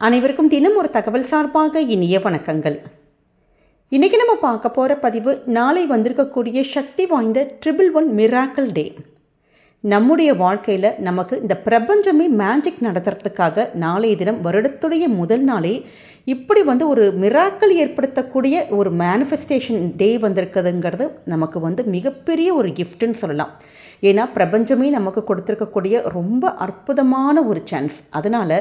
அனைவருக்கும் தினம் ஒரு தகவல் சார்பாக இனிய வணக்கங்கள். இன்றைக்கி நம்ம பார்க்க போகிற பதிவு நாளை வந்திருக்கக்கூடிய சக்தி வாய்ந்த 111 மிராக்கிள் டே. நம்முடைய வாழ்க்கையில் நமக்கு இந்த பிரபஞ்சமே மேஜிக் நடத்துறதுக்காக நாளைய தினம் வருடத்துடைய முதல் நாளே இப்படி ஒரு மிராக்கிள் ஏற்படுத்தக்கூடிய ஒரு மேனிஃபெஸ்டேஷன் டே வந்திருக்குதுங்கிறது நமக்கு மிகப்பெரிய ஒரு கிஃப்ட்டுன்னு சொல்லலாம். ஏன்னா பிரபஞ்சமே நமக்கு கொடுத்துருக்கக்கூடிய ரொம்ப அற்புதமான ஒரு சான்ஸ். அதனால்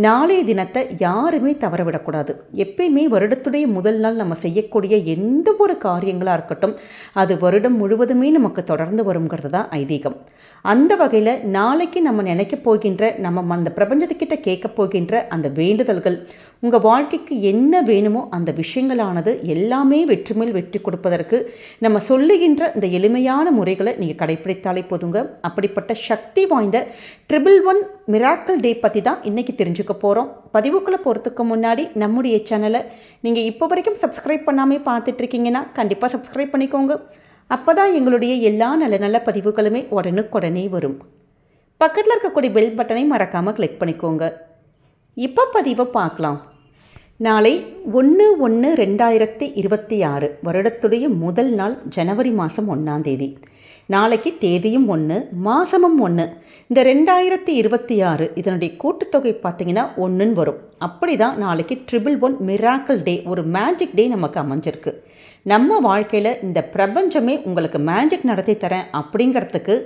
நாளைய தினத்தை யாருமே தவற விடக்கூடாது. எப்பயுமே வருடத்துடைய முதல் நாள் நம்ம செய்யக்கூடிய எந்த ஒரு காரியங்களாக இருக்கட்டும் அது வருடம் முழுவதுமே நமக்கு தொடர்ந்து வருங்கிறது தான் ஐதீகம். அந்த வகையில் நாளைக்கு நம்ம நினைக்க போகின்ற நம்ம அந்த பிரபஞ்சத்துக்கிட்ட கேட்க போகின்ற அந்த வேண்டுதல்கள் உங்கள் வாழ்க்கைக்கு என்ன வேணுமோ அந்த விஷயங்களானது எல்லாமே வெற்றி மேல் வெற்றி கொடுப்பதற்கு நம்ம சொல்லுகின்ற இந்த எளிமையான முறைகளை நீங்கள் கடைப்பிடித்தாலே போதுங்க. அப்படிப்பட்ட சக்தி வாய்ந்த 111 மிராக்கிள் டே பற்றி தான் இன்றைக்கி தெரிஞ்சுக்க போகிறோம். பதிவுக்குள்ளே போகிறதுக்கு முன்னாடி நம்முடைய சேனலை நீங்கள் இப்போ வரைக்கும் சப்ஸ்கிரைப் பண்ணாமல் பார்த்துட்ருக்கீங்கன்னா கண்டிப்பாக சப்ஸ்கிரைப் பண்ணிக்கோங்க. அப்போ தான் எங்களுடைய எல்லா நல்ல நல்ல பதிவுகளுமே உடனுக்குடனே வரும். பக்கத்தில் இருக்கக்கூடிய பெல் பட்டனை மறக்காமல் கிளிக் பண்ணிக்கோங்க. இப்போ பதிவை பார்க்கலாம். நாளை 1/1/2026 வருடத்துடைய முதல் நாள் ஜனவரி மாதம் 1ஆம் தேதி. நாளைக்கு தேதியும் 1 மாதமும் 1. இந்த 2026 இதனுடைய கூட்டுத்தொகை பார்த்திங்கன்னா 1ன்னு வரும். அப்படி தான் நாளைக்கு 111 மிராக்கிள் டே ஒரு மேஜிக் டே நமக்கு அமைஞ்சிருக்கு. நம்ம வாழ்க்கையில் இந்த பிரபஞ்சமே உங்களுக்கு மேஜிக் நடத்தி தரேன் அப்படிங்கிறதுக்கு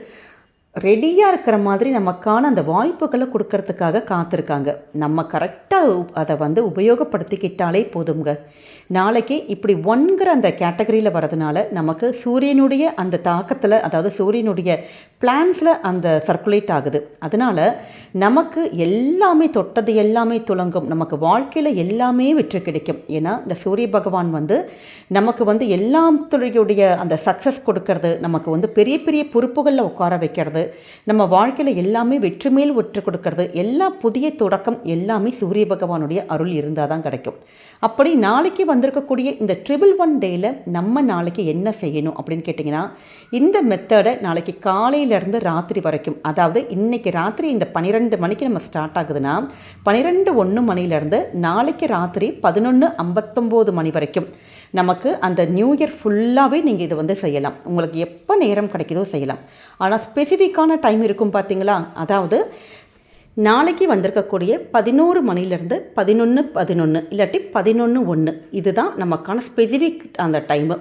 ரெடியாக இருக்கிற மாதிரி நமக்கான அந்த வாய்ப்புகளை கொடுக்கறதுக்காக காத்திருக்காங்க. நம்ம கரெக்டாக அதை உபயோகப்படுத்திக்கிட்டாலே போதுங்க. நாளைக்கு இப்படி 1ங்கிற அந்த கேட்டகரியில் வரதுனால நமக்கு சூரியனுடைய அந்த தாக்கத்தில், அதாவது சூரியனுடைய பிளான்ஸில் அந்த சர்க்குலேட் ஆகுது. அதனால் நமக்கு எல்லாமே தொட்டது எல்லாமே துலங்கும். நமக்கு வாழ்க்கையில் எல்லாமே வெற்றி கிடைக்கும். ஏன்னா இந்த சூரிய பகவான் நமக்கு எல்லாத்துடைய அந்த சக்ஸஸ் கொடுக்கறது, நமக்கு பெரிய பெரிய பொறுப்புகளில் உட்கார வைக்கிறது, நம்ம வாழ்க்கையில் எல்லாமே வெற்றி மேல் வெற்றி கொடுக்கறது, எல்லா புதிய தொடக்கம் எல்லாமே சூரிய பகவானுடைய அருள் இருந்தால் தான் கிடைக்கும். அப்படி நாளைக்கு வந்திருக்கக்கூடிய இந்த 111 டேயில் நம்ம நாளைக்கு என்ன செய்யணும் அப்படின்னு கேட்டிங்கன்னா, இந்த மெத்தடை நாளைக்கு காலையிலேருந்து ராத்திரி வரைக்கும், அதாவது இன்றைக்கி ராத்திரி இந்த 12 மணிக்கு நம்ம ஸ்டார்ட் ஆகுதுன்னா 12:01 மணிலேருந்து நாளைக்கு ராத்திரி 11:59 மணி வரைக்கும் நமக்கு அந்த நியூ இயர் ஃபுல்லாகவே நீங்கள் இதை செய்யலாம். உங்களுக்கு எப்போ நேரம் கிடைக்குதோ செய்யலாம். ஆனால் ஸ்பெசிஃபிக்கான டைம் இருக்கும் பார்த்தீங்களா? அதாவது நாளைக்கு வந்திருக்கக்கூடிய 11 மணிலேருந்து 11:11 இல்லாட்டி 11:01 இதுதான் நமக்கான ஸ்பெசிஃபிக் அந்த டைமு.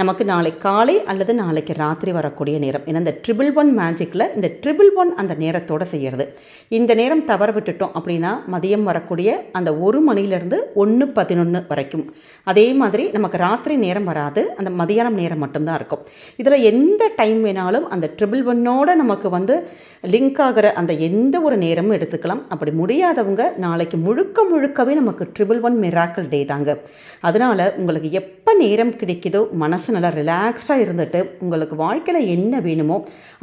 நமக்கு நாளை காலை அல்லது நாளைக்கு ராத்திரி வரக்கூடிய நேரம். ஏன்னா இந்த 111 மேஜிக்கில் இந்த 111 அந்த நேரத்தோடு செய்கிறது. இந்த நேரம் தவற விட்டுட்டோம் அப்படின்னா மதியம் வரக்கூடிய அந்த 1 மணிலேருந்து 1:11 வரைக்கும். அதே மாதிரி நமக்கு ராத்திரி நேரம் வராது, அந்த மதியானம் நேரம் மட்டும்தான் இருக்கும். இதில் எந்த டைம் வேணாலும் அந்த 111ஓட நமக்கு லிங்க் ஆகிற அந்த எந்த ஒரு நேரமும் எடுத்துக்கலாம். அப்படி முடியாதவங்க நாளைக்கு முழுக்கவே நமக்கு 111 மிராக்கிள் டே தாங்க. அதனால் உங்களுக்கு எப்போ நேரம் கிடைக்குதோ மனசு நல்லா ரிலாக்ஸ்டாக இருந்துட்டு உங்களுக்கு வாழ்க்கையில் என்ன வேணுமோ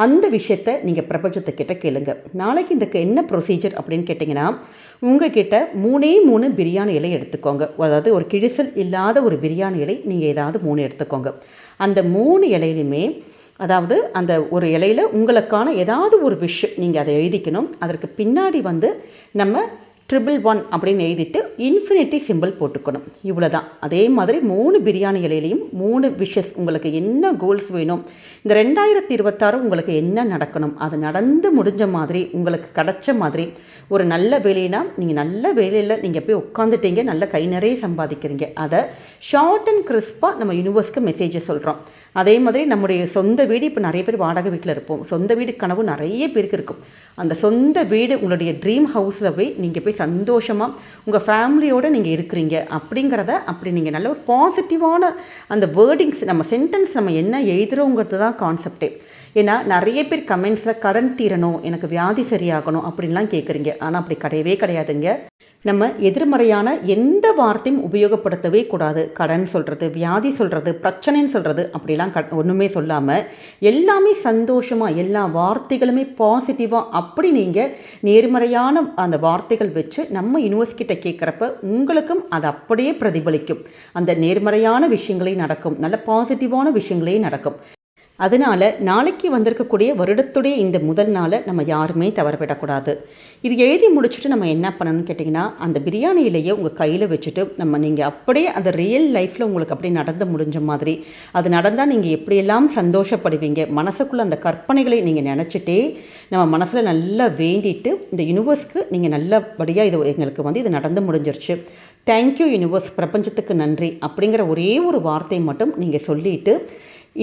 அந்த விஷயத்தை நீங்கள் பிரபஞ்சத்துக்கிட்ட கேளுங்க. நாளைக்கு இந்த என்ன ப்ரொசீஜர் அப்படின்னு கேட்டிங்கன்னா, உங்ககிட்ட 3 பிரியாணி இலை எடுத்துக்கோங்க. அதாவது ஒரு கிழிசல் இல்லாத ஒரு பிரியாணி இலை நீங்கள் ஏதாவது 3 எடுத்துக்கோங்க. அந்த 3 இலையிலுமே, அதாவது அந்த ஒரு இலையில் உங்களுக்கான ஏதாவது ஒரு விஷயம் நீங்கள் அதை எழுதிக்கணும். அதற்கு பின்னாடி நம்ம 111 அப்படின்னு எழுதிட்டு இன்ஃபினிட்டி சிம்பிள் போட்டுக்கணும். இவ்வளோ தான். அதே மாதிரி 3 பிரியாணி இலையிலையும் 3 விஷஸ், உங்களுக்கு என்ன கோல்ஸ் வேணும், இந்த 2026 உங்களுக்கு என்ன நடக்கணும், அது நடந்து முடிஞ்ச மாதிரி, உங்களுக்கு கிடச்ச மாதிரி, ஒரு நல்ல வேலைனா நீங்கள் நல்ல வேலையில் நீங்கள் போய் உட்காந்துட்டீங்க, நல்ல கை நிறைய சம்பாதிக்கிறீங்க, அதை ஷார்ட் அண்ட் கிறிஸ்பாக நம்ம யூனிவர்ஸ்க்கு மெசேஜை சொல்கிறோம். அதே மாதிரி நம்முடைய சொந்த வீடு, இப்போ நிறைய பேர் வாடகை வீட்டில் இருப்போம், சொந்த வீடு கனவு நிறைய பேருக்கு இருக்கும். அந்த சொந்த வீடு உங்களுடைய ட்ரீம் ஹவுஸில் போய் நீங்கள் போய் சந்தோஷமாக உங்கள் ஃபேமிலியோடு நீங்கள் இருக்கிறீங்க அப்படிங்கிறத அப்படி நீங்கள் நல்ல ஒரு பாசிட்டிவான அந்த வேர்டிங்ஸ், நம்ம சென்டென்ஸ் நம்ம என்ன எழுதுகிறோங்கிறது தான் கான்செப்டே. ஏன்னா நிறைய பேர் கமெண்ட்ஸில் கடன் தீரணும், எனக்கு வியாதி சரியாகணும் அப்படின்லாம் கேட்குறீங்க. ஆனால் அப்படி கிடையவே கிடையாதுங்க. நம்ம எதிர்மறையான எந்த வார்த்தையும் உபயோகப்படுத்தவே கூடாது. கடன் சொல்கிறது, வியாதி சொல்கிறது, பிரச்சனைன்னு சொல்கிறது அப்படிலாம் ஒன்றுமே சொல்லாமல் எல்லாமே சந்தோஷமாக, எல்லா வார்த்தைகளுமே பாசிட்டிவாக அப்படி நீங்கள் நேர்மறையான அந்த வார்த்தைகள் வச்சு நம்ம யூனிவர்ஸ்கிட்ட கேட்குறப்ப உங்களுக்கும் அது அப்படியே பிரதிபலிக்கும். அந்த நேர்மறையான விஷயங்களே நடக்கும், நல்ல பாசிட்டிவான விஷயங்களே நடக்கும். அதனால் நாளைக்கு வந்திருக்கக்கூடிய வருடத்துடைய இந்த முதல் நாளை நம்ம யாருமே தவறவிடக்கூடாது. இது எழுதி முடிச்சுட்டு நம்ம என்ன பண்ணணும்னு கேட்டிங்கன்னா, அந்த பிரியாணி இலையை உங்கள் கையில் வச்சுட்டு நீங்கள் அப்படியே அந்த ரியல் லைஃப்பில் உங்களுக்கு அப்படியே நடந்து முடிஞ்ச மாதிரி, அது நடந்தால் நீங்கள் எப்படியெல்லாம் சந்தோஷப்படுவீங்க, மனசுக்குள்ளே அந்த கற்பனைகளை நீங்கள் நினச்சிட்டே நம்ம மனசில் நல்லா வேண்டிட்டு இந்த யூனிவர்ஸ்க்கு நீங்கள் நல்லபடியாக இது எங்களுக்கு இது நடந்து முடிஞ்சிருச்சு, தேங்க்யூ யூனிவர்ஸ், பிரபஞ்சத்துக்கு நன்றி அப்படிங்கிற ஒரே ஒரு வார்த்தை மட்டும் நீங்கள் சொல்லிவிட்டு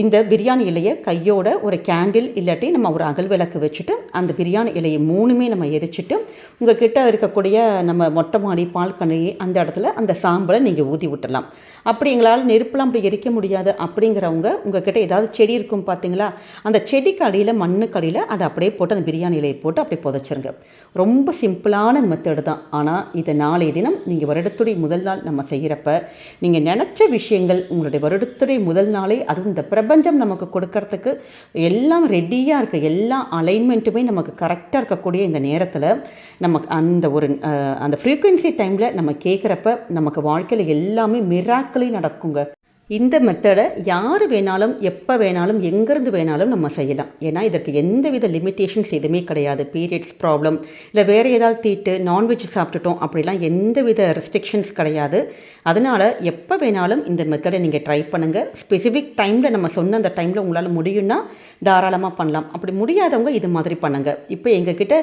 இந்த பிரியாணி இலையை கையோட ஒரு கேண்டில் இல்லாட்டி நம்ம ஒரு அகல் விளக்கு வச்சுட்டு அந்த பிரியாணி இலையை 3மே நம்ம எரிச்சிட்டு உங்கள் கிட்ட இருக்கக்கூடிய நம்ம மொட்டை மாடி பால்கனி அந்த இடத்துல அந்த சாம்பலை நீங்கள் ஊதி விட்டுடலாம். அப்படி எங்களால் நெருப்பெலாம் அப்படி எரிக்க முடியாது அப்படிங்கிறவங்க உங்கள் கிட்ட ஏதாவது செடி இருக்கும் பார்த்தீங்களா, அந்த செடிக்கு அடியில் மண்ணுக்கு அடியில் அதை அப்படியே போட்டு அந்த பிரியாணி இலையை போட்டு அப்படியே புதைச்சிருங்க. ரொம்ப சிம்பிளான மெத்தடு தான். ஆனால் இதை நாளைய தினம் நீங்கள் வருடத்துடைய முதல் நாள் நம்ம செய்கிறப்ப நீங்கள் நினச்ச விஷயங்கள் உங்களுடைய வருடத்துடைய முதல் நாளே, அதுவும் இந்த பிரபஞ்சம் நமக்கு கொடுக்கறதுக்கு எல்லாம் ரெடியாக இருக்குது, எல்லா அலைன்மெண்ட்டுமே நமக்கு கரெக்டாக இருக்கக்கூடிய இந்த நேரத்தில் நமக்கு அந்த ஃப்ரீக்வன்சி டைமில் நம்ம கேட்குறப்ப நமக்கு வாழ்க்கையில் எல்லாமே மிராக்கிளி நடக்குங்க. இந்த மெத்தடை யார் வேணாலும் எப்போ வேணாலும் எங்கேருந்து வேணாலும் நம்ம செய்யலாம். ஏன்னா இதற்கு எந்தவித லிமிட்டேஷன்ஸ் எதுவுமே கிடையாது. பீரியட்ஸ் ப்ராப்ளம் இல்லை வேறு ஏதாவது தீட்டு நான்வெஜ் சாப்பிட்டுட்டோம் அப்படிலாம் எந்தவித ரெஸ்ட்ரிக்ஷன்ஸ் கிடையாது. அதனால் எப்போ வேணாலும் இந்த மெத்தடை நீங்கள் ட்ரை பண்ணுங்கள். ஸ்பெசிஃபிக் டைமில் நம்ம சொன்ன அந்த டைமில் உங்களால் முடியும்னா தாராளமாக பண்ணலாம். அப்படி முடியாதவங்க இது மாதிரி பண்ணுங்கள். இப்போ எங்ககிட்ட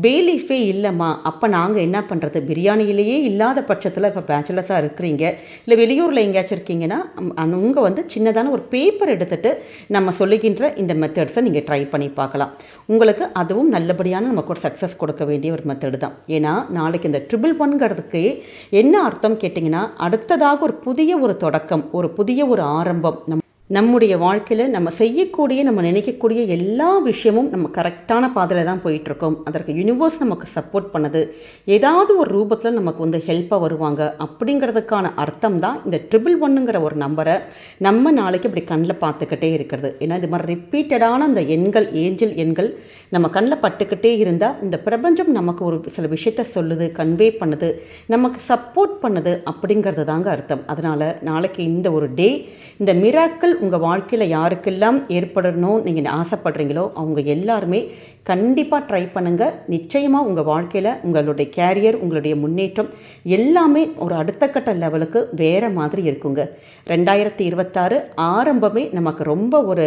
பேலீஃபே இல்லைம்மா, அப்போ நாங்கள் என்ன பண்ணுறது, பிரியாணியிலேயே இல்லாத பட்சத்தில் இப்போ பேச்சுலர்ஸாக இருக்கிறீங்க இல்லை வெளியூரில் எங்கேயாச்சும் இருக்கீங்கன்னா அவங்க சின்னதான ஒரு பேப்பர் எடுத்துகிட்டு நம்ம சொல்லுகின்ற இந்த மெத்தட்ஸை நீங்கள் ட்ரை பண்ணி பார்க்கலாம். உங்களுக்கு அதுவும் நல்லபடியான நமக்கு ஒரு சக்ஸஸ் கொடுக்க வேண்டிய ஒரு மெத்தடு தான். ஏன்னா நாளைக்கு இந்த 111ங்கிறதுக்கு என்ன அர்த்தம் கேட்டிங்கன்னா, அடுத்ததாக ஒரு புதிய ஒரு தொடக்கம், ஒரு புதிய ஒரு ஆரம்பம். நம்முடைய வாழ்க்கையில் நம்ம செய்யக்கூடிய நம்ம நினைக்கக்கூடிய எல்லா விஷயமும் நம்ம கரெக்டான பாதையில் தான் போயிட்டுருக்கோம். அதற்கு யூனிவர்ஸ் நமக்கு சப்போர்ட் பண்ணுது, ஏதாவது ஒரு ரூபத்தில் நமக்கு ஹெல்ப்பாக வருவாங்க அப்படிங்கிறதுக்கான அர்த்தம் தான் இந்த 111ங்கிற ஒரு நம்பரை நம்ம நாளைக்கு இப்படி கண்ணில் பார்த்துக்கிட்டே இருக்கிறது. ஏன்னா இது மாதிரி ரிப்பீட்டடான அந்த எண்கள், ஏஞ்சல் எண்கள் நம்ம கண்ணில் பட்டுக்கிட்டே இருந்தால் இந்த பிரபஞ்சம் நமக்கு ஒரு சில விஷயத்த சொல்லுது, கன்வே பண்ணுது, நமக்கு சப்போர்ட் பண்ணுது அப்படிங்கிறது தாங்க அர்த்தம். அதனால் நாளைக்கு இந்த ஒரு டே, இந்த மிராக்கிள் உங்கள் வாழ்க்கையில் யாருக்கெல்லாம் ஏற்படணும் நீங்கள் ஆசைப்படுறீங்களோ அவங்க எல்லாருமே கண்டிப்பாக ட்ரை பண்ணுங்கள். நிச்சயமாக உங்கள் வாழ்க்கையில் உங்களுடைய கேரியர், உங்களுடைய முன்னேற்றம் எல்லாமே ஒரு அடுத்த கட்ட லெவலுக்கு வேறு மாதிரி இருக்குங்க. 2026 ஆரம்பமே நமக்கு ரொம்ப ஒரு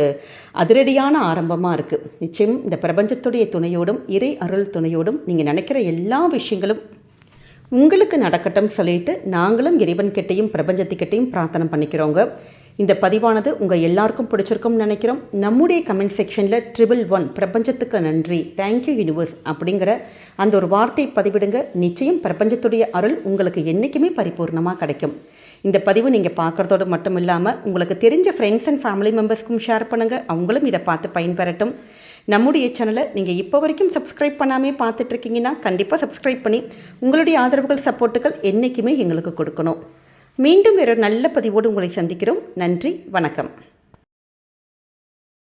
அதிரடியான ஆரம்பமாக இருக்குது. நிச்சயம் இந்த பிரபஞ்சத்துடைய துணையோடும் இறை அருள் துணையோடும் நீங்கள் நினைக்கிற எல்லா விஷயங்களும் உங்களுக்கு நடக்கட்டும் சொல்லிட்டு நாங்களும் இறைவன்கிட்டையும் பிரபஞ்சத்துக்கிட்டையும் பிரார்த்தனை பண்ணிக்கிறோங்க. இந்த பதிவானது உங்கள் எல்லாருக்கும் பிடிச்சிருக்கும்னு நினைக்கிறோம். நம்முடைய கமெண்ட் செக்ஷனில் 111 பிரபஞ்சத்துக்கு நன்றி, தேங்க்யூ யூனிவர்ஸ் அப்படிங்கிற அந்த ஒரு வார்த்தையை பதிவிடுங்க. நிச்சயம் பிரபஞ்சத்துடைய அருள் உங்களுக்கு என்றைக்குமே பரிபூர்ணமாக கிடைக்கும். இந்த பதிவு நீங்கள் பார்க்குறதோடு மட்டும் இல்லாமல் உங்களுக்கு தெரிஞ்ச ஃப்ரெண்ட்ஸ் அண்ட் ஃபேமிலி மெம்பர்ஸ்க்கும் ஷேர் பண்ணுங்கள். அவங்களும் இதை பார்த்து பயன்பெறட்டும். நம்முடைய சேனலை நீங்கள் இப்போ வரைக்கும் சப்ஸ்கிரைப் பண்ணாமல் பார்த்துட்ருக்கீங்கன்னா கண்டிப்பாக சப்ஸ்கிரைப் பண்ணி உங்களுடைய ஆதரவுகள், சப்போர்ட்டுகள் என்றைக்குமே எங்களுக்கு கொடுக்கணும். மீண்டும் வேறு நல்ல பதிவோடு உங்களை சந்திக்கிறோம். நன்றி, வணக்கம்.